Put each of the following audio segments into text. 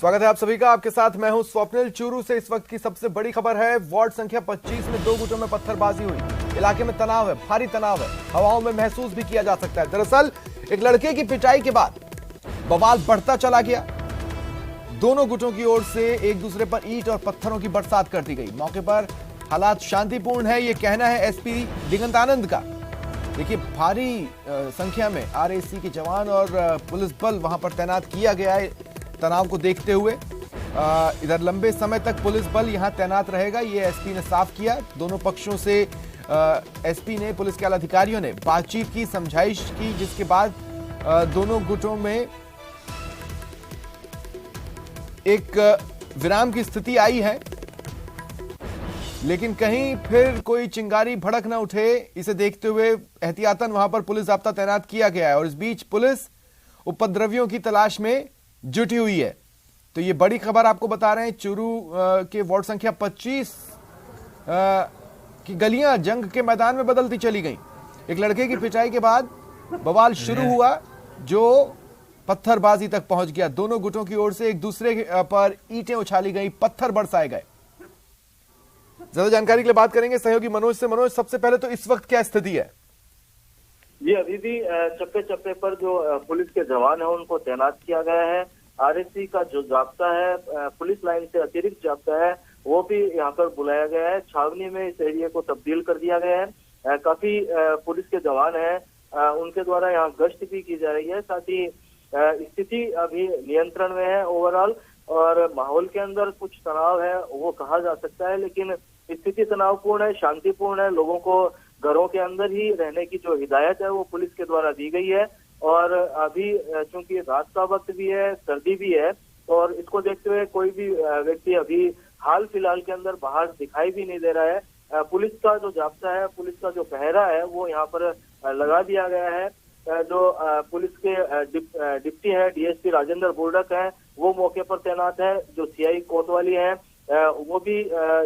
स्वागत है आप सभी का। आपके साथ मैं हूं स्वप्निल। चूरू से इस वक्त की सबसे बड़ी खबर है। वार्ड संख्या 25 में 2 गुटों में पत्थरबाजी हुई। इलाके में तनाव है, भारी तनाव है, हवाओं में महसूस भी किया जा सकता है। दरअसल एक लड़के की पिटाई के बाद बवाल बढ़ता चला गया। दोनों गुटों की ओर से एक दूसरे पर ईंट और पत्थरों की बरसात कर दी गई। मौके पर हालात शांतिपूर्ण है, ये कहना है एसपी दिगंत आनंद का। देखिए, भारी संख्या में आरएसी के जवान और पुलिस बल वहां पर तैनात किया गया है तनाव को देखते हुए। इधर लंबे समय तक पुलिस बल यहां तैनात रहेगा, ये एसपी ने साफ किया। दोनों पक्षों से एसपी ने, पुलिस के आला अधिकारियों ने बातचीत की, समझाइश की, जिसके बाद दोनों गुटों में एक विराम की स्थिति आई है। लेकिन कहीं फिर कोई चिंगारी भड़क न उठे, इसे देखते हुए एहतियातन वहां पर पुलिस जाब्ता तैनात किया गया है। और इस बीच पुलिस उपद्रवियों की तलाश में जुटी हुई है। तो ये बड़ी खबर आपको बता रहे हैं। चूरू के वार्ड संख्या 25 की गलियां जंग के मैदान में बदलती चली गईं। एक लड़के की पिटाई के बाद बवाल शुरू हुआ, जो पत्थरबाजी तक पहुंच गया। दोनों गुटों की ओर से एक दूसरे पर ईंटें उछाली गई, पत्थर बरसाए गए। ज्यादा जानकारी के लिए बात करेंगे सहयोगी मनोज से। मनोज, सबसे पहले तो इस वक्त क्या स्थिति है? जी, अभी भी चप्पे चप्पे पर जो पुलिस के जवान है उनको तैनात किया गया है। आरएसी का जो जाब्ता है, पुलिस लाइन से अतिरिक्त जाब्ता है, वो भी यहाँ पर बुलाया गया है। छावनी में इस एरिया को तब्दील कर दिया गया है। काफी पुलिस के जवान हैं, उनके द्वारा यहाँ गश्त भी की जा रही है। साथ ही स्थिति अभी नियंत्रण में है ओवरऑल, और माहौल के अंदर कुछ तनाव है वो कहा जा सकता है, लेकिन स्थिति तनावपूर्ण है, शांतिपूर्ण है। लोगों को घरों के अंदर ही रहने की जो हिदायत है वो पुलिस के द्वारा दी गई है। और अभी चूंकि रात का वक्त भी है, सर्दी भी है, और इसको देखते हुए कोई भी व्यक्ति अभी हाल फिलहाल के अंदर बाहर दिखाई भी नहीं दे रहा है। पुलिस का जो जाब्ता है, पुलिस का जो पहरा है वो यहाँ पर लगा दिया गया है। जो पुलिस के डिप्टी है, डीएसपी राजेंद्र बुर्डक है, वो मौके पर तैनात है। जो सीआई कोतवाली है वो भी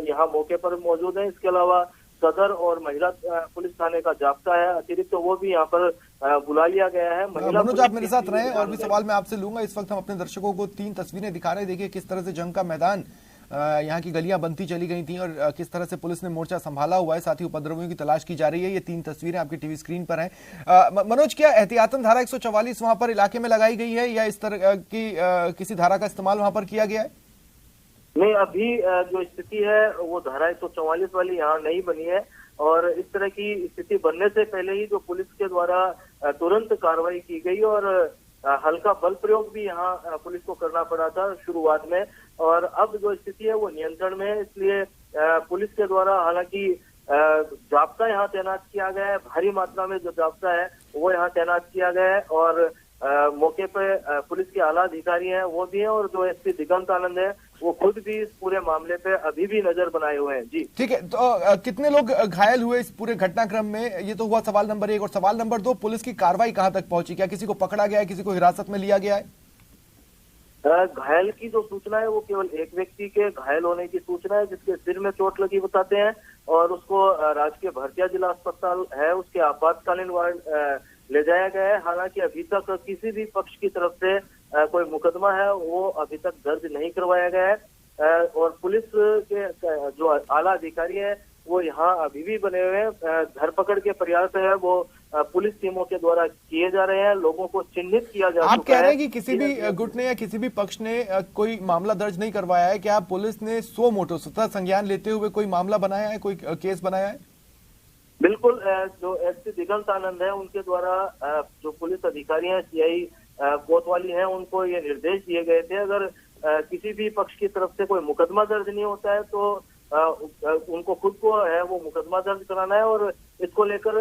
यहाँ मौके पर मौजूद है। इसके अलावा सदर और महिला पुलिस थाने का जाब्ता है अतिरिक्त, तो वो भी यहाँ पर बुला लिया गया है। मनोज, आप मेरे साथ रहें और भी सवाल मैं आपसे लूंगा। इस वक्त हम अपने दर्शकों को 3 तस्वीरें दिखा रहे हैं। देखिए किस तरह से जंग का मैदान, यहाँ की गलियां बनती चली गई थी और किस तरह से पुलिस ने मोर्चा संभाला हुआ है। साथ ही उपद्रवियों की तलाश की जा रही है। ये 3 तस्वीरें आपकी टीवी स्क्रीन पर हैं। मनोज, क्या एहतियातन धारा 144 वहां पर इलाके में लगाई गई है, या इस तरह की किसी धारा का इस्तेमाल वहां पर किया गया है? नहीं, अभी जो स्थिति है वो धारा 144 वाली यहाँ नहीं बनी है, और इस तरह की स्थिति बनने से पहले ही जो पुलिस के द्वारा तुरंत कार्रवाई की गई, और हल्का बल प्रयोग भी यहाँ पुलिस को करना पड़ा था शुरुआत में। और अब जो स्थिति है वो नियंत्रण में है, इसलिए पुलिस के द्वारा हालांकि जाब्ता यहाँ तैनात किया गया है। भारी मात्रा में जो जाब्ता है वो यहाँ तैनात किया गया है, और मौके पे पुलिस के आला अधिकारी हैं वो भी हैं, और जो एसपी दिगंत आनंद है वो खुद भी इस पूरे मामले पे अभी भी नजर बनाए हुए हैं। जी ठीक है, तो कितने लोग घायल हुए इस पूरे घटनाक्रम में? ये तो हुआ सवाल नंबर 1। और सवाल नंबर 2, पुलिस की कार्रवाई कहां तक पहुंची? क्या किसी को पकड़ा गया है, किसी को हिरासत में लिया गया है? घायल की जो सूचना है वो केवल एक व्यक्ति के घायल होने की सूचना है, जिसके सिर में चोट लगी बताते हैं, और उसको राजकीय भरतिया जिला अस्पताल है उसके आपातकालीन वार्ड ले जाया गया है। हालांकि अभी तक किसी भी पक्ष की तरफ से कोई मुकदमा है वो अभी तक दर्ज नहीं करवाया गया है। और पुलिस के जो आला अधिकारी है वो यहाँ अभी भी बने हुए हैं। धरपकड़ के प्रयास है वो पुलिस टीमों के द्वारा किए जा रहे हैं। लोगों को चिन्हित किया जा चुका है। आप कह रहे हैं कि किसी भी गुट ने या किसी भी पक्ष ने कोई मामला दर्ज नहीं करवाया है? क्या पुलिस ने सो मोटो, स्वतः संज्ञान लेते हुए कोई मामला बनाया है, कोई केस बनाया है? बिल्कुल, जो एसपी दिगंत आनंद है उनके द्वारा जो पुलिस अधिकारी हैं, सीआई कोतवाली हैं, उनको ये निर्देश दिए गए थे, अगर किसी भी पक्ष की तरफ से कोई मुकदमा दर्ज नहीं होता है तो उनको खुद को है वो मुकदमा दर्ज कराना है। और इसको लेकर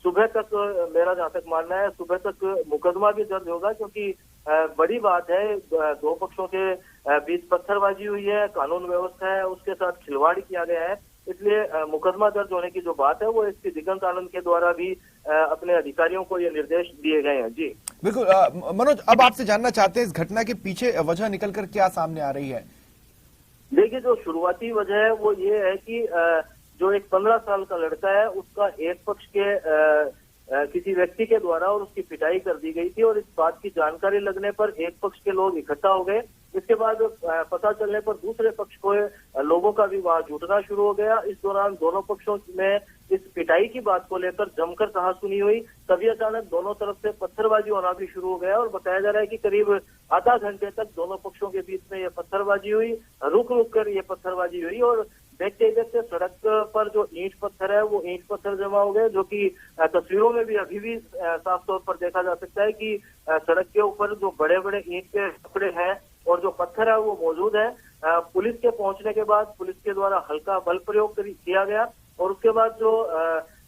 सुबह तक, मेरा जहाँ तक मानना है, सुबह तक मुकदमा भी दर्ज होगा, क्योंकि बड़ी बात है, 2 पक्षों के बीच पत्थरबाजी हुई है, कानून व्यवस्था है उसके साथ खिलवाड़ किया गया है। इसलिए मुकदमा दर्ज होने की जो बात है वो एसपी दिगंत आनंद के द्वारा भी अपने अधिकारियों को ये निर्देश दिए गए हैं। जी बिल्कुल। मनोज, अब आपसे जानना चाहते हैं इस घटना के पीछे वजह निकलकर क्या सामने आ रही है? देखिए, जो शुरुआती वजह है वो ये है कि जो एक 15 साल का लड़का है उसका एक पक्ष के किसी व्यक्ति के द्वारा और उसकी पिटाई कर दी गई थी। और इस बात की जानकारी लगने पर एक पक्ष के लोग इकट्ठा हो गए। इसके बाद पता चलने पर दूसरे पक्ष को लोगों का भी वहां जुटना शुरू हो गया। इस दौरान दोनों पक्षों में इस पिटाई की बात को लेकर जमकर कहासुनी हुई। तभी अचानक दोनों तरफ से पत्थरबाजी होना भी शुरू हो गया और बताया जा रहा है कि करीब आधा घंटे तक दोनों पक्षों के बीच में ये पत्थरबाजी हुई। रुक रुक कर ये पत्थरबाजी हुई और देखते ही देखते सड़क पर जो ईंट पत्थर है वो ईंट पत्थर जमा हो गए, जो कि तस्वीरों में भी अभी भी साफ तौर पर देखा जा सकता है कि सड़क के ऊपर जो बड़े बड़े ईंट के टुकड़े हैं और जो पत्थर है वो मौजूद है। पुलिस के पहुंचने के बाद पुलिस के द्वारा हल्का बल प्रयोग किया गया और उसके बाद जो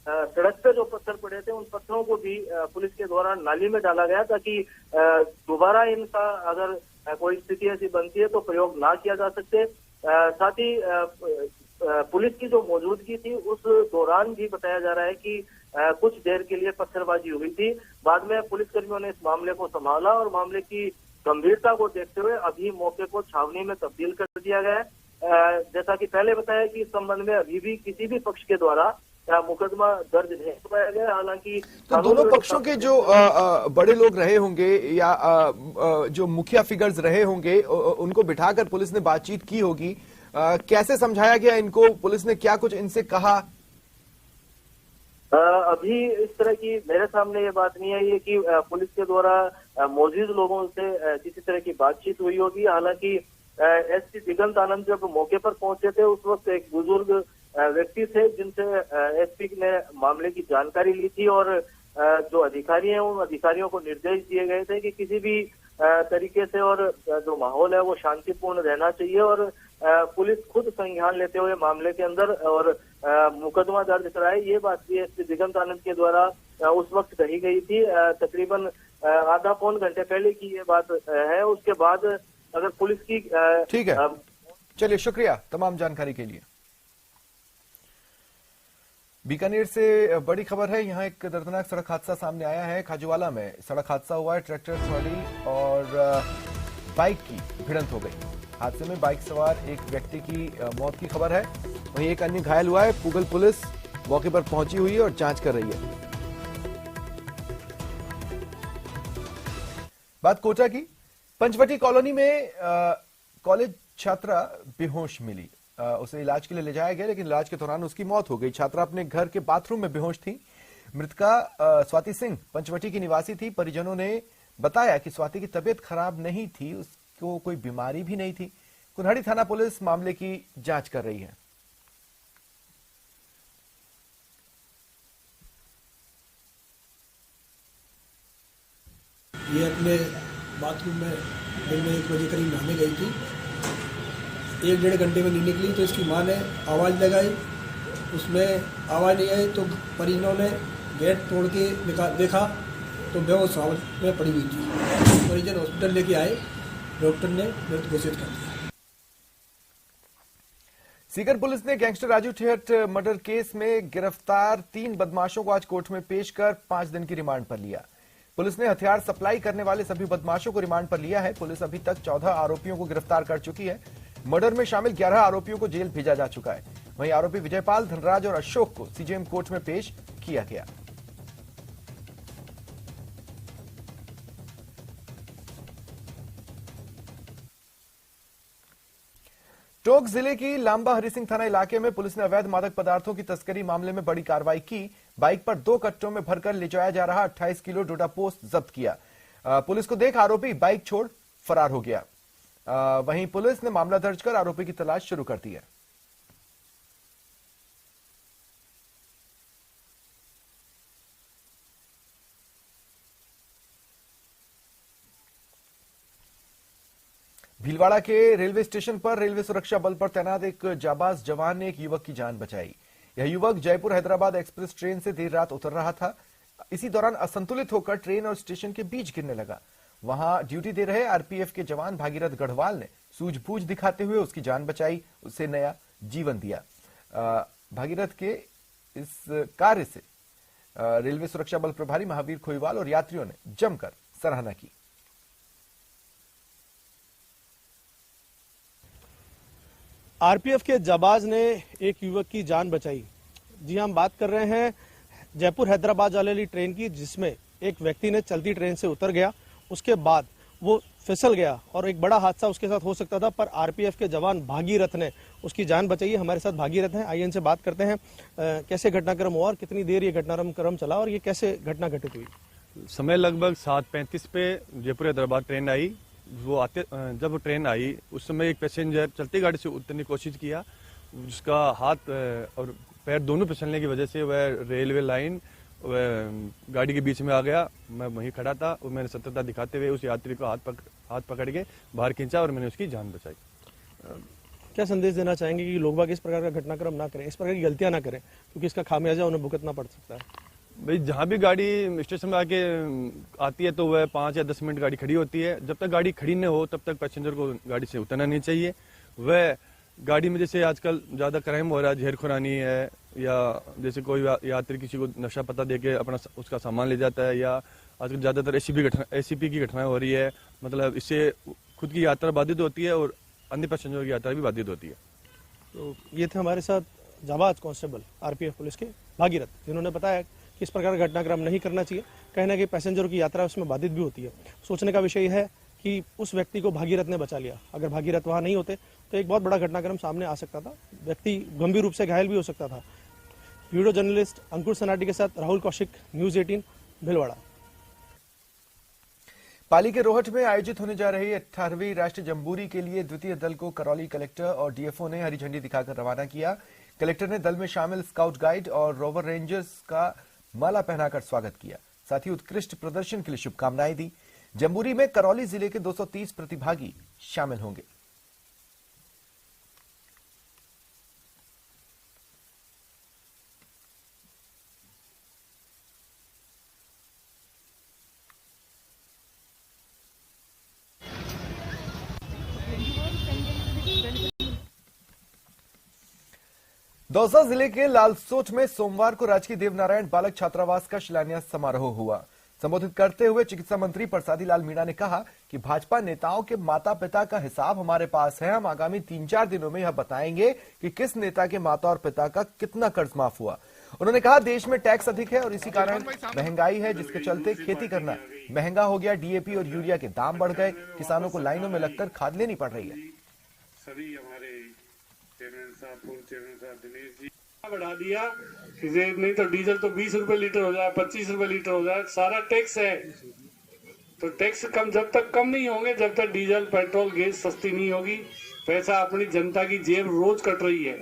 सड़क पे जो पत्थर पड़े थे उन पत्थरों को भी पुलिस के द्वारा नाली में डाला गया ताकि दोबारा इनका अगर कोई स्थिति ऐसी बनती है तो प्रयोग ना किया जा सके। साथ ही पुलिस की जो मौजूदगी थी उस दौरान भी बताया जा रहा है कि कुछ देर के लिए पत्थरबाजी हुई थी। बाद में पुलिसकर्मियों ने इस मामले को संभाला और मामले की गंभीरता को देखते हुए अभी मौके को छावनी में तब्दील कर दिया गया है। जैसा कि पहले बताया कि इस संबंध में अभी भी किसी भी पक्ष के द्वारा मुकदमा दर्ज नहीं करवाया गया। हालांकि तो दोनों पक्षों के जो बड़े लोग रहे होंगे या जो मुखिया फिगर्स रहे होंगे उनको बिठाकर पुलिस ने बातचीत की होगी। कैसे समझाया गया इनको? पुलिस ने क्या कुछ इनसे कहा? अभी इस तरह की मेरे सामने ये बात नहीं आई है कि पुलिस के द्वारा मौजूद लोगों से किसी तरह की बातचीत हुई होगी। हालांकि एसपी दिगंत आनंद जब मौके पर पहुंचे थे उस वक्त एक बुजुर्ग व्यक्ति थे जिनसे एसपी ने मामले की जानकारी ली थी और जो अधिकारी हैं उन अधिकारियों को निर्देश दिए गए थे कि किसी भी तरीके से और जो माहौल है वो शांतिपूर्ण रहना चाहिए और पुलिस खुद संज्ञान लेते हुए मामले के अंदर और मुकदमा दर्ज कराए। ये बात भी एसपी दिगंत आनंद के द्वारा उस वक्त कही गई थी। तकरीबन आधा पौन घंटे पहले की ये बात है। उसके बाद अगर पुलिस की ठीक है, चलिए शुक्रिया तमाम जानकारी के लिए। बीकानेर से बड़ी खबर है। यहां एक दर्दनाक सड़क हादसा सामने आया है। खाजूवाला में सड़क हादसा हुआ है। ट्रैक्टर ट्रॉली और बाइक की भिड़ंत हो गई। हादसे में बाइक सवार एक व्यक्ति की मौत की खबर है। वहीं एक अन्य घायल हुआ है। पूगल पुलिस मौके पर पहुंची हुई है और जांच कर रही है। बात कोटा की। पंचवटी कॉलोनी में कॉलेज छात्रा बेहोश मिली। उसे इलाज के लिए ले जाया गया लेकिन इलाज के दौरान उसकी मौत हो गई। छात्रा अपने घर के बाथरूम में बेहोश थी। मृतका स्वाति सिंह पंचवटी की निवासी थी। परिजनों ने बताया कि स्वाति की तबीयत खराब नहीं थी, उसको कोई बीमारी भी नहीं थी। कुल्हाड़ी थाना पुलिस मामले की जांच कर रही है। ये अपने बाथरूम में दिन में 1 बजे करीब नहाने गई थी। 1-1.5 घंटे में नहीं निकली तो इसकी मां ने आवाज़ लगाई, उसमें आवाज़ नहीं आई तो परिजनों ने गेट तोड़ के देखा तो बेहोश हालत में पड़ी हुई थी। परिजन हॉस्पिटल लेके आए, डॉक्टर ने मृत घोषित कर दिया। सीकर पुलिस ने gangster Raju Thehat murder case में गिरफ्तार 3 बदमाशों को आज कोर्ट में पेश कर 5 दिन की रिमांड पर लिया। पुलिस ने हथियार सप्लाई करने वाले सभी बदमाशों को रिमांड पर लिया है। पुलिस अभी तक 14 आरोपियों को गिरफ्तार कर चुकी है। मर्डर में शामिल 11 आरोपियों को जेल भेजा जा चुका है। वहीं आरोपी विजयपाल, धनराज और अशोक को सीजेएम कोर्ट में पेश किया गया। टोंक जिले की लांबा हरिसिंह थाना इलाके में पुलिस ने अवैध मादक पदार्थों की तस्करी मामले में बड़ी कार्रवाई की। बाइक पर 2 कट्टों में भरकर ले जाया जा रहा 28 किलो डोडा पोस्ट जब्त किया। पुलिस को देख आरोपी बाइक छोड़ फरार हो गया। वहीं पुलिस ने मामला दर्ज कर आरोपी की तलाश शुरू कर दी है। भीलवाड़ा के रेलवे स्टेशन पर रेलवे सुरक्षा बल पर तैनात एक जाबाज जवान ने एक युवक की जान बचाई। यह युवक जयपुर हैदराबाद एक्सप्रेस ट्रेन से देर रात उतर रहा था। इसी दौरान असंतुलित होकर ट्रेन और स्टेशन के बीच गिरने लगा। वहां ड्यूटी दे रहे आरपीएफ के जवान भागीरथ गढ़वाल ने सूझबूझ दिखाते हुए उसकी जान बचाई, उसे नया जीवन दिया। भागीरथ के इस कार्य से रेलवे सुरक्षा बल प्रभारी महावीर खोईवाल और यात्रियों ने जमकर सराहना की। आरपीएफ के जाबाज ने एक युवक की जान बचाई। जी हम बात कर रहे हैं जयपुर हैदराबाद वाली ट्रेन की, जिसमें एक व्यक्ति ने चलती ट्रेन से उतर गया, उसके बाद वो फिसल गया और एक बड़ा हादसा उसके साथ हो सकता था, पर आरपीएफ के जवान भागीरथ ने उसकी जान बचाई है। हमारे साथ भागीरथ हैं, आइए इनसे बात करते हैं। कैसे घटनाक्रम हुआ और कितनी देर ये घटनाक्रम चला और ये कैसे घटना घटित हुई? समय लगभग 7:35 पे जयपुर हैदराबाद ट्रेन आई। जब ट्रेन आई उस समय एक पैसेंजर चलती गाड़ी से उतरने की कोशिश किया, जिसका हाथ और पैर दोनों फिसलने की वजह से वह रेलवे लाइन गाड़ी के बीच में आ गया। मैं वहीं खड़ा था और मैंने सतर्कता दिखाते हुए उस यात्री को हाथ पकड़ के बाहर खींचा और मैंने उसकी जान बचाई। क्या संदेश देना चाहेंगे कि लोग बाग इस प्रकार का घटनाक्रम ना करें, इस प्रकार की गलतियां ना करें, क्योंकि इसका खामियाजा उन्हें भुगतना पड़ सकता है? भाई, जहाँ भी गाड़ी स्टेशन में आके आती है तो वह 5 या 10 मिनट गाड़ी खड़ी होती है। जब तक गाड़ी खड़ी न हो तब तक पैसेंजर को गाड़ी से उतरना नहीं चाहिए। वह गाड़ी में जैसे आजकल ज्यादा क्राइम हो रहा है, झेड़खुरानी है, या जैसे कोई यात्री किसी को नशा पता देके अपना उसका सामान ले जाता है, या आजकल ज्यादातर एसीपी की घटनाएं हो रही है। मतलब इससे खुद की यात्रा बाधित होती है और अन्य पैसेंजर की यात्रा भी बाधित होती है। तो ये थे हमारे साथ जाबाज कांस्टेबल आरपीएफ पुलिस के भागीरथ, जिन्होंने बताया कि इस प्रकार का घटनाक्रम नहीं करना चाहिए। कहना कि पैसेंजरों की यात्रा उसमें बाधित भी होती है। सोचने का विषय है कि उस व्यक्ति को भागीरथ ने बचा लिया। अगर भागीरथ वहां नहीं होते तो एक बहुत बड़ा घटनाक्रम सामने आ सकता था, व्यक्ति गंभीर रूप से घायल भी हो सकता था। वीडियो जर्नलिस्ट अंकुर सनाटी के साथ राहुल कौशिक, न्यूज 18, भिलवाड़ा। पाली के रोहट में आयोजित होने जा रही 18वीं राष्ट्रीय जम्बूरी के लिए द्वितीय दल को करौली कलेक्टर और डीएफओ ने हरी झंडी दिखाकर रवाना किया। कलेक्टर ने दल में शामिल स्काउट गाइड और रोवर रेंजर्स का माला पहनाकर स्वागत किया, साथ ही उत्कृष्ट प्रदर्शन के लिए शुभकामनाएं दी। जम्बूरी में करौली जिले के 230 प्रतिभागी शामिल होंगे। दौसा जिले के लालसोट में सोमवार को राजकीय देवनारायण बालक छात्रावास का शिलान्यास समारोह हुआ। संबोधित करते हुए चिकित्सा मंत्री प्रसादी लाल मीणा ने कहा कि भाजपा नेताओं के माता पिता का हिसाब हमारे पास है। हम आगामी 3-4 दिनों में यह बताएंगे कि किस नेता के माता और पिता का कितना कर्ज माफ हुआ। उन्होंने कहा देश में टैक्स अधिक है और इसी कारण महंगाई है, जिसके चलते खेती करना महंगा हो गया। डीएपी और यूरिया के दाम बढ़ गए, किसानों को लाइनों में लगकर खाद लेनी पड़ रही है। सभी हमारे चेयरमैन साहब, पूर्व चेयरमैन साहब दिनेश जी बढ़ा दिया कि नहीं तो डीजल तो 20 रुपए लीटर हो जाए, 25 रुपए लीटर हो जाए, सारा टैक्स है। तो टैक्स कम जब तक कम नहीं होंगे, जब तक डीजल पेट्रोल गैस सस्ती नहीं होगी, पैसा अपनी जनता की जेब रोज कट रही है।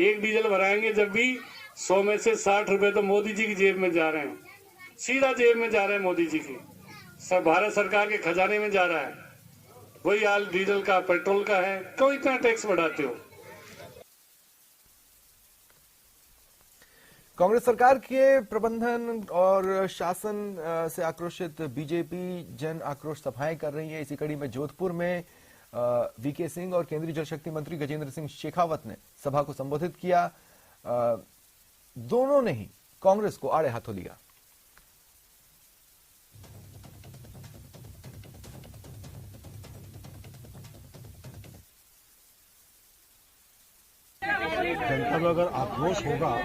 एक डीजल भराएंगे जब भी 100 में से 60 रुपए तो मोदी जी की जेब में जा रहे हैं, सीधा जेब में जा रहे हैं मोदी जी की, सब भारत सरकार के खजाने में जा रहा है। वही हाल डीजल का, पेट्रोल का है। क्यों इतना टैक्स बढ़ाते हो? कांग्रेस सरकार के प्रबंधन और शासन से आक्रोशित बीजेपी जन आक्रोश सभाएं कर रही है। इसी कड़ी में जोधपुर में वीके सिंह और केंद्रीय जल शक्ति मंत्री गजेंद्र सिंह शेखावत ने सभा को संबोधित किया। दोनों ने ही कांग्रेस को आड़े हाथों लिया। जनता में अगर आक्रोश होगा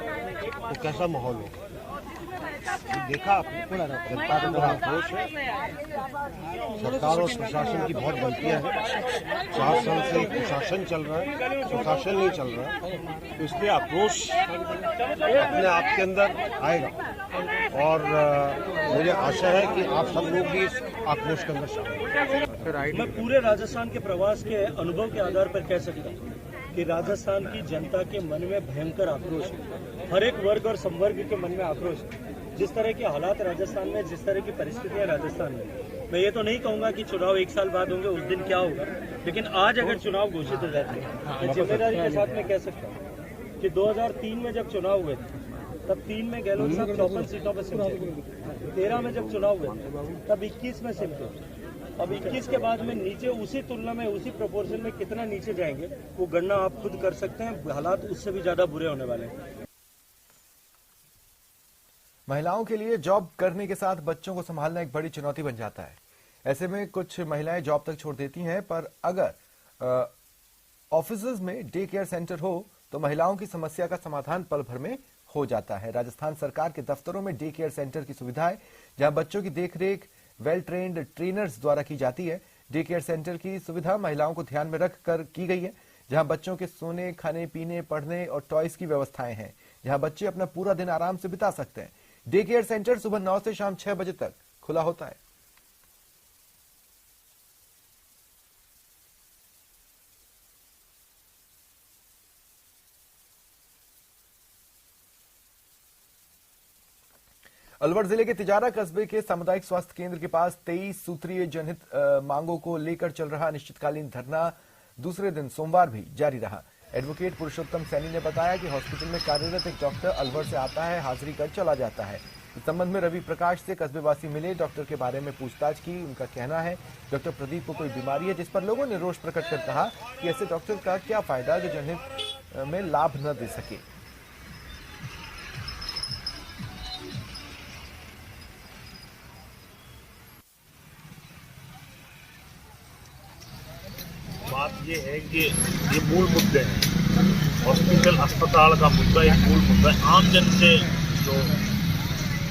तो कैसा माहौल होगा? देखा आपने, जनता के अंदर आक्रोश है। सरकार और प्रशासन की बहुत गलतियां हैं। 4 साल से प्रशासन चल रहा है, सुशासन नहीं चल रहा है, तो इसलिए आक्रोश अपने आप के अंदर आएगा और मुझे आशा है कि आप सब लोग भी इस आक्रोश के अंदर शामिल। मैं पूरे राजस्थान के प्रवास के अनुभव के आधार पर कह सकता हूँ कि राजस्थान की जनता के मन में भयंकर आक्रोश है। हर एक वर्ग और संवर्ग के मन में आक्रोश है। जिस तरह के हालात राजस्थान में, जिस तरह की परिस्थितियां राजस्थान में, मैं ये तो नहीं कहूंगा कि चुनाव 1 साल बाद होंगे, उस दिन क्या होगा, लेकिन आज अगर चुनाव घोषित हो जाते हैं तो जिम्मेदारी के साथ मैं कह सकता हूँ कि 2003 में जब चुनाव हुए थे तब 3 में गहलोत साहब 54 सीटों पर सिमटे, 13 में जब चुनाव हुए थे तब 21 में सिमटे। अब 21 के बाद में नीचे उसी तुलना में, उसी प्रोपोर्शन में कितना नीचे जाएंगे वो गणना आप खुद कर सकते हैं। हालात उससे भी ज्यादा बुरे होने वाले हैं। महिलाओं के लिए जॉब करने के साथ बच्चों को संभालना एक बड़ी चुनौती बन जाता है। ऐसे में कुछ महिलाएं जॉब तक छोड़ देती हैं, पर अगर ऑफिसेज में डे केयर सेंटर हो तो महिलाओं की समस्या का समाधान पल भर में हो जाता है। राजस्थान सरकार के दफ्तरों में डे केयर सेंटर की सुविधा है, जहां बच्चों की देखरेख वेल ट्रेन्ड ट्रेनर्स द्वारा की जाती है। डे केयर सेंटर की सुविधा महिलाओं को ध्यान में रखकर की गई है, जहां बच्चों के सोने, खाने पीने, पढ़ने और टॉयज की व्यवस्थाएं हैं, जहां बच्चे अपना पूरा दिन आराम से बिता सकते हैं। डे केयर सेंटर सुबह 9 से शाम 6 बजे तक खुला होता है। अलवर जिले के तिजारा कस्बे के सामुदायिक स्वास्थ्य केंद्र के पास 23 सूत्रीय जनहित मांगों को लेकर चल रहा अनिश्चितकालीन धरना दूसरे दिन सोमवार भी जारी रहा। एडवोकेट पुरुषोत्तम सैनी ने बताया कि हॉस्पिटल में कार्यरत एक डॉक्टर अलवर से आता है, हाजिरी कर चला जाता है। इस संबंध में रवि प्रकाश से कस्बेवासी मिले, डॉक्टर के बारे में पूछताछ की। उनका कहना है डॉक्टर प्रदीप को कोई बीमारी है, जिस पर लोगों ने रोष प्रकट कर कहा कि ऐसे डॉक्टर का क्या फायदा जो जनहित में लाभ न दे सके। बात ये है कि ये मूल मुद्दे हैं। हॉस्पिटल अस्पताल का मुद्दा एक मूल मुद्दा है। आम जन से जो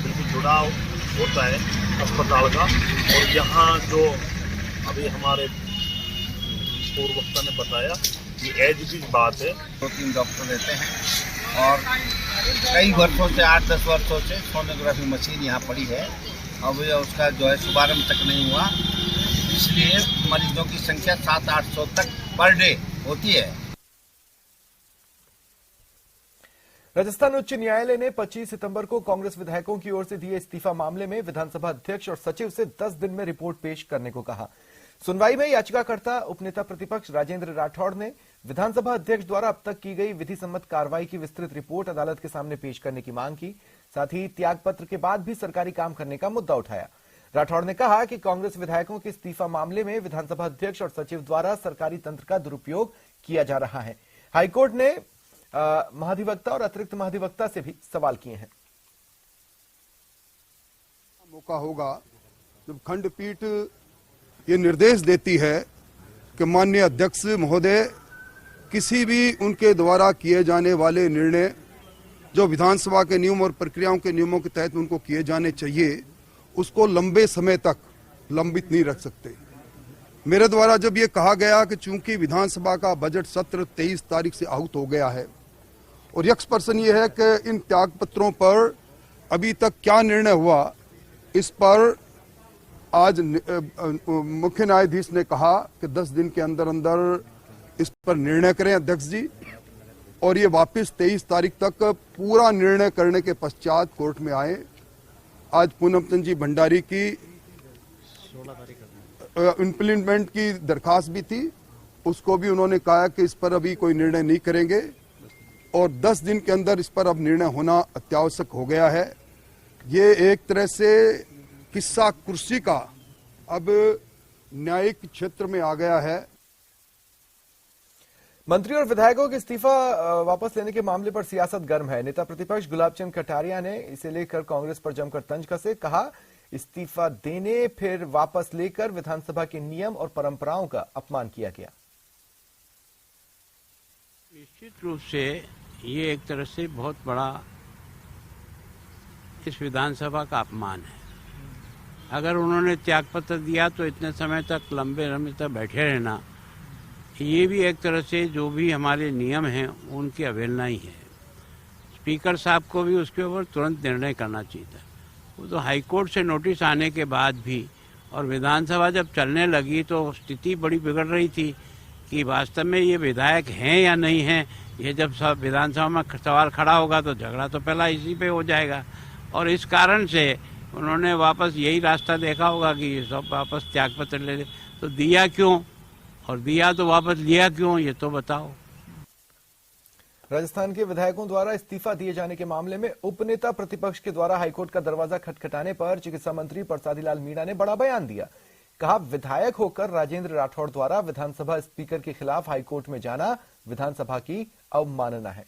बिल्कुल जुड़ाव होता है अस्पताल का, और यहाँ जो अभी हमारे पूर्ववक्ता ने बताया कि एज की बात है। 2-3 डॉक्टर रहते हैं और कई वर्षों से 8-10 वर्षों से सोनोग्राफी मशीन यहाँ पड़ी है। अब उसका जो है शुभारंभ तक नहीं हुआ, इसलिए मरीजों की संख्या 700-800 तक पर डे होती है। राजस्थान उच्च न्यायालय ने 25 सितंबर को कांग्रेस विधायकों की ओर से दिए इस्तीफा मामले में विधानसभा अध्यक्ष और सचिव से 10 दिन में रिपोर्ट पेश करने को कहा। सुनवाई में याचिकाकर्ता उपनेता प्रतिपक्ष राजेंद्र राठौड़ ने विधानसभा अध्यक्ष द्वारा अब तक की गई विधि सम्मत कार्रवाई की विस्तृत रिपोर्ट अदालत के सामने पेश करने की मांग की। साथ ही त्यागपत्र के बाद भी सरकारी काम करने का मुद्दा उठाया। राठौड़ ने कहा कि कांग्रेस विधायकों के इस्तीफा मामले में विधानसभा अध्यक्ष और सचिव द्वारा सरकारी तंत्र का दुरुपयोग किया जा रहा है। हाईकोर्ट ने महाधिवक्ता और अतिरिक्त महाधिवक्ता से भी सवाल किए हैं। मौका होगा जब खंडपीठ ये निर्देश देती है कि माननीय अध्यक्ष महोदय किसी भी उनके द्वारा किए जाने वाले निर्णय जो विधानसभा के नियम और प्रक्रियाओं के नियमों के तहत उनको किए जाने चाहिए, उसको लंबे समय तक लंबित नहीं रख सकते। मेरे द्वारा जब ये कहा गया कि चूंकि विधानसभा का बजट सत्र 23 तारीख से आहूत हो गया है और यक्ष प्रश्न ये है कि इन त्यागपत्रों पर अभी तक क्या निर्णय हुआ, इस पर आज मुख्य न्यायाधीश ने कहा कि 10 दिन के अंदर अंदर इस पर निर्णय करें अध्यक्ष जी, और ये वापस 23 तारीख तक पूरा निर्णय करने के पश्चात कोर्ट में आए। आज पूनम चंद जी भंडारी की 16 तारीख इम्प्लीमेंट की दरखास्त भी थी, उसको भी उन्होंने कहा कि इस पर अभी कोई निर्णय नहीं करेंगे और 10 दिन के अंदर इस पर अब निर्णय होना अत्यावश्यक हो गया है। ये एक तरह से किस्सा कुर्सी का अब न्यायिक क्षेत्र में आ गया है। मंत्री और विधायकों के इस्तीफा वापस लेने के मामले पर सियासत गर्म है। नेता प्रतिपक्ष गुलाब चंद कटारिया ने इसे लेकर कांग्रेस पर जमकर तंज कसे। कहा, इस्तीफा देने फिर वापस लेकर विधानसभा के नियम और परंपराओं का अपमान किया गया। निश्चित रूप से ये एक तरह से बहुत बड़ा इस विधानसभा का अपमान है। अगर उन्होंने त्यागपत्र दिया तो इतने समय तक लंबे तक बैठे रहना, ये भी एक तरह से जो भी हमारे नियम हैं उनकी अवहेलना ही है। स्पीकर साहब को भी उसके ऊपर तुरंत निर्णय करना चाहिए था। वो तो हाईकोर्ट से नोटिस आने के बाद भी और विधानसभा जब चलने लगी तो स्थिति बड़ी बिगड़ रही थी कि वास्तव में ये विधायक हैं या नहीं हैं। ये जब सब विधानसभा में सवाल खड़ा होगा तो झगड़ा तो पहला इसी पे हो जाएगा, और इस कारण से उन्होंने वापस यही रास्ता देखा होगा कि सब वापस त्यागपत्र ले ले। तो दिया क्यों, और दिया तो वापस लिया क्यों, ये तो बताओ। राजस्थान के विधायकों द्वारा इस्तीफा दिए जाने के मामले में उपनेता प्रतिपक्ष के द्वारा हाईकोर्ट का दरवाजा खटखटाने पर चिकित्सा मंत्री परसादी लाल मीणा ने बड़ा बयान दिया। कहा, विधायक होकर राजेंद्र राठौड़ द्वारा विधानसभा स्पीकर के खिलाफ हाईकोर्ट में जाना विधानसभा की अवमानना है।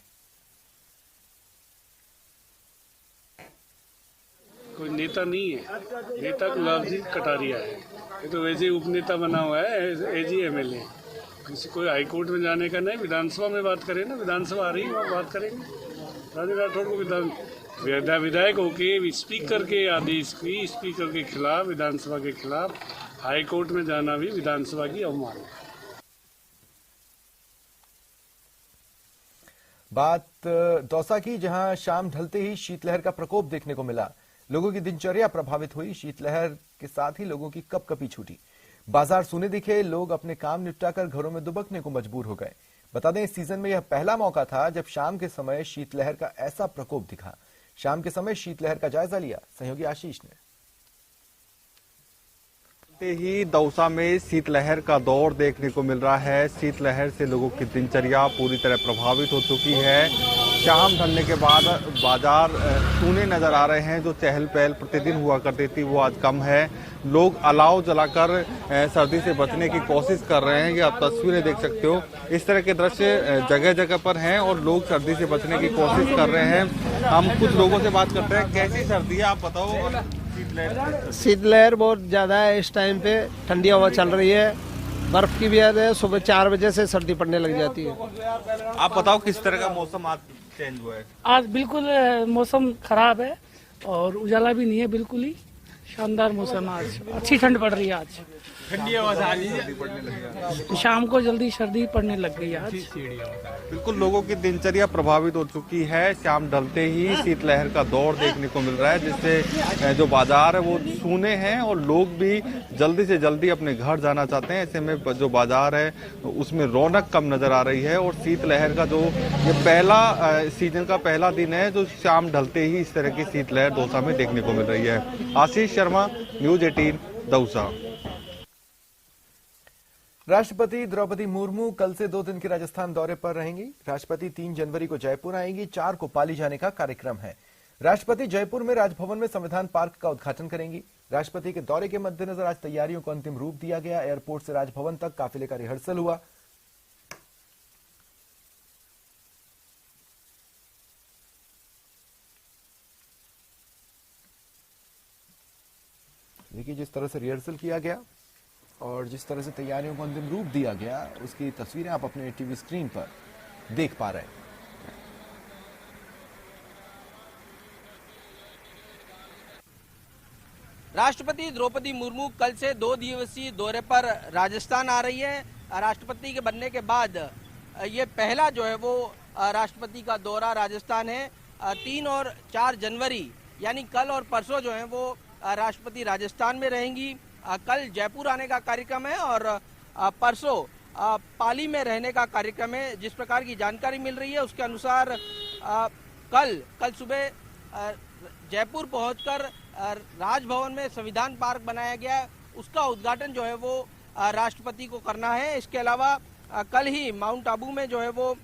कोई नेता नहीं है, नेता गुलाब जी कटारिया है। ये तो वैसे ही उपनेता बना हुआ है, एजी एमएलए। किसी कोई हाईकोर्ट में जाने का नहीं, विधानसभा में बात करें ना, विधानसभा आ रही है वहाँ बात करेंगे। राजेंद्र राठौड़ को विधायक होके स्पीकर के आदेश की स्पीकर के खिलाफ, विधानसभा के खिलाफ हाई कोर्ट में जाना भी विधानसभा की अवमानना है। बात दौसा की, जहां शाम ढलते ही शीतलहर का प्रकोप देखने को मिला। लोगों की दिनचर्या प्रभावित हुई। शीतलहर के साथ ही लोगों की कपकपी छूटी। बाजार सूने दिखे। लोग अपने काम निपटाकर घरों में दुबकने को मजबूर हो गए। बता दें, इस सीजन में यह पहला मौका था जब शाम के समय शीतलहर का ऐसा प्रकोप दिखा। शाम के समय शीतलहर का जायजा लिया सहयोगी आशीष ने। ही दौसा में शीतलहर का दौर देखने को मिल रहा है। शीतलहर से लोगों की दिनचर्या पूरी तरह प्रभावित हो चुकी है। शाम ढलने के बाद बाजार सूने नजर आ रहे हैं। जो चहल पहल प्रतिदिन हुआ करती थी वो आज कम है। लोग अलाव जलाकर सर्दी से बचने की कोशिश कर रहे हैं। ये आप तस्वीरें देख सकते हो। इस तरह के दृश्य जगह जगह पर हैं और लोग सर्दी से बचने की कोशिश कर रहे हैं। हम कुछ लोगों से बात करते हैं। कैसी सर्दी है आप बताओ। शीतलहर बहुत ज्यादा है इस टाइम पे। ठंडी हवा चल रही है, बर्फ की भी है। सुबह 4 बजे से सर्दी पड़ने लग जाती है। आप बताओ किस तरह का मौसम आज चेंज हुआ है? आज बिल्कुल मौसम खराब है और उजाला भी नहीं है। बिल्कुल ही शानदार मौसम। आज अच्छी ठंड पड़ रही है। आज ठंडी हवा है। शाम को जल्दी सर्दी पड़ने लग गई आज। बिल्कुल लोगों की दिनचर्या प्रभावित हो चुकी है। शाम ढलते ही शीतलहर का दौर देखने को मिल रहा है, जिससे जो बाजार है वो सूने हैं और लोग भी जल्दी से जल्दी अपने घर जाना चाहते हैं। ऐसे में जो बाजार है उसमें रौनक कम नजर आ रही है। और शीतलहर का जो ये पहला सीजन का पहला दिन है, जो शाम ढलते ही इस तरह की शीतलहर दौसा में देखने को मिल रही है। आशीष शर्मा, न्यूज 18 दौसा। राष्ट्रपति द्रौपदी मुर्मू कल से 2 दिन के राजस्थान दौरे पर रहेंगी। राष्ट्रपति 3 जनवरी को जयपुर आएंगी। 4 को पाली जाने का कार्यक्रम है। राष्ट्रपति जयपुर में राजभवन में संविधान पार्क का उद्घाटन करेंगी। राष्ट्रपति के दौरे के मद्देनजर आज तैयारियों को अंतिम रूप दिया गया। एयरपोर्ट से राजभवन तक काफिले का रिहर्सल हुआ। देखिए जिस तरह से रिहर्सल किया गया और जिस तरह से तैयारियों को अंतिम रूप दिया गया, उसकी तस्वीरें आप अपने टीवी स्क्रीन पर देख पा रहे हैं। राष्ट्रपति द्रौपदी मुर्मू कल से 2 दिवसीय दौरे पर राजस्थान आ रही है। राष्ट्रपति के बनने के बाद ये पहला जो है वो राष्ट्रपति का दौरा राजस्थान है। 3 और 4 जनवरी यानी कल और परसों जो है वो राष्ट्रपति राजस्थान में रहेंगी। कल जयपुर आने का कार्यक्रम है और परसों पाली में रहने का कार्यक्रम है। जिस प्रकार की जानकारी मिल रही है उसके अनुसार कल सुबह जयपुर पहुंचकर राजभवन में संविधान पार्क बनाया गया है, उसका उद्घाटन जो है वो राष्ट्रपति को करना है। इसके अलावा कल ही माउंट आबू में जो है वो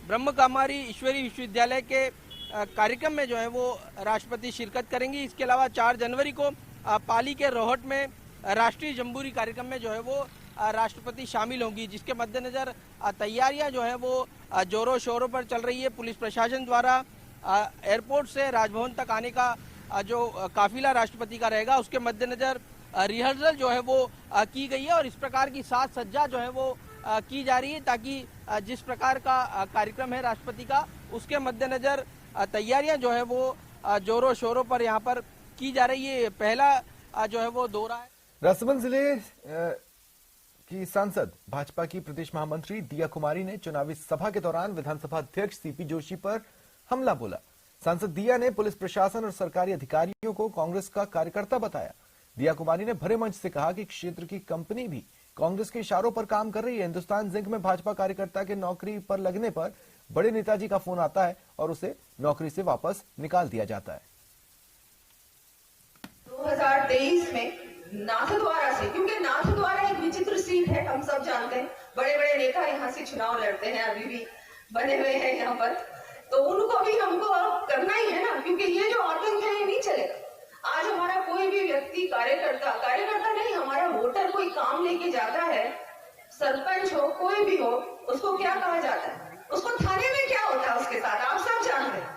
ब्रह्मकुमारी ईश्वरी विश्वविद्यालय के कार्यक्रम में जो है वो राष्ट्रपति शिरकत करेंगी। इसके अलावा 4 जनवरी को पाली के रोहट में राष्ट्रीय जम्बूरी कार्यक्रम में जो है वो राष्ट्रपति शामिल होंगी, जिसके मद्देनजर तैयारियां जो है वो जोरों शोरों पर चल रही है। पुलिस प्रशासन द्वारा एयरपोर्ट से राजभवन तक आने का जो काफिला राष्ट्रपति का रहेगा उसके मद्देनजर रिहर्सल जो है वो की गई है और इस प्रकार की साज सज्जा जो है वो की जा रही है ताकि जिस प्रकार का कार्यक्रम है राष्ट्रपति का उसके मद्देनजर तैयारियां जो है वो जोरों शोरों पर यहाँ पर की जा रही है। पहला जो है वो दौरा है। राजसमंद जिले की सांसद भाजपा की प्रदेश महामंत्री दिया कुमारी ने चुनावी सभा के दौरान विधानसभा अध्यक्ष सीपी जोशी पर हमला बोला। सांसद दिया ने पुलिस प्रशासन और सरकारी अधिकारियों को कांग्रेस का कार्यकर्ता बताया। दिया कुमारी ने भरे मंच से कहा कि क्षेत्र की कंपनी भी कांग्रेस के इशारों पर काम कर रही है। हिंदुस्तान जिंक में भाजपा कार्यकर्ता के नौकरी पर लगने पर बड़े नेताजी का फोन आता है और उसे नौकरी से वापस निकाल दिया जाता है। 2023 में नाथद्वारा से, क्योंकि नाथद्वारा एक विचित्र सीट है, हम सब जानते हैं, बड़े बड़े नेता यहाँ से चुनाव लड़ते हैं, अभी भी बने हुए हैं यहाँ पर, तो उनको भी हमको करना ही है ना, क्योंकि ये जो आतंक है ये नहीं चलेगा। आज हमारा कोई भी व्यक्ति कार्यकर्ता नहीं, हमारा वोटर कोई काम लेके जाता है, सरपंच हो कोई भी हो, उसको क्या कहा जाता है? उसको थाने में क्या होता है उसके साथ आप सब जानते हैं।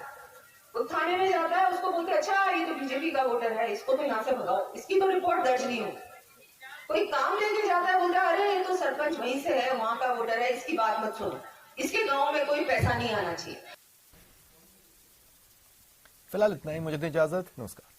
वो थाने में जाता है, उसको बोलते अच्छा ये तो बीजेपी का वोटर है, इसको तो यहाँ से भगाओ, इसकी तो रिपोर्ट दर्ज नहीं हो। कोई काम लेके जाता है, बोलता है अरे ये तो सरपंच वहीं से है, वहां का वोटर है, इसकी बात मत सुनो, इसके गांव में कोई पैसा नहीं आना चाहिए। फिलहाल इतना ही, मुझे दें इजाजत, नमस्कार।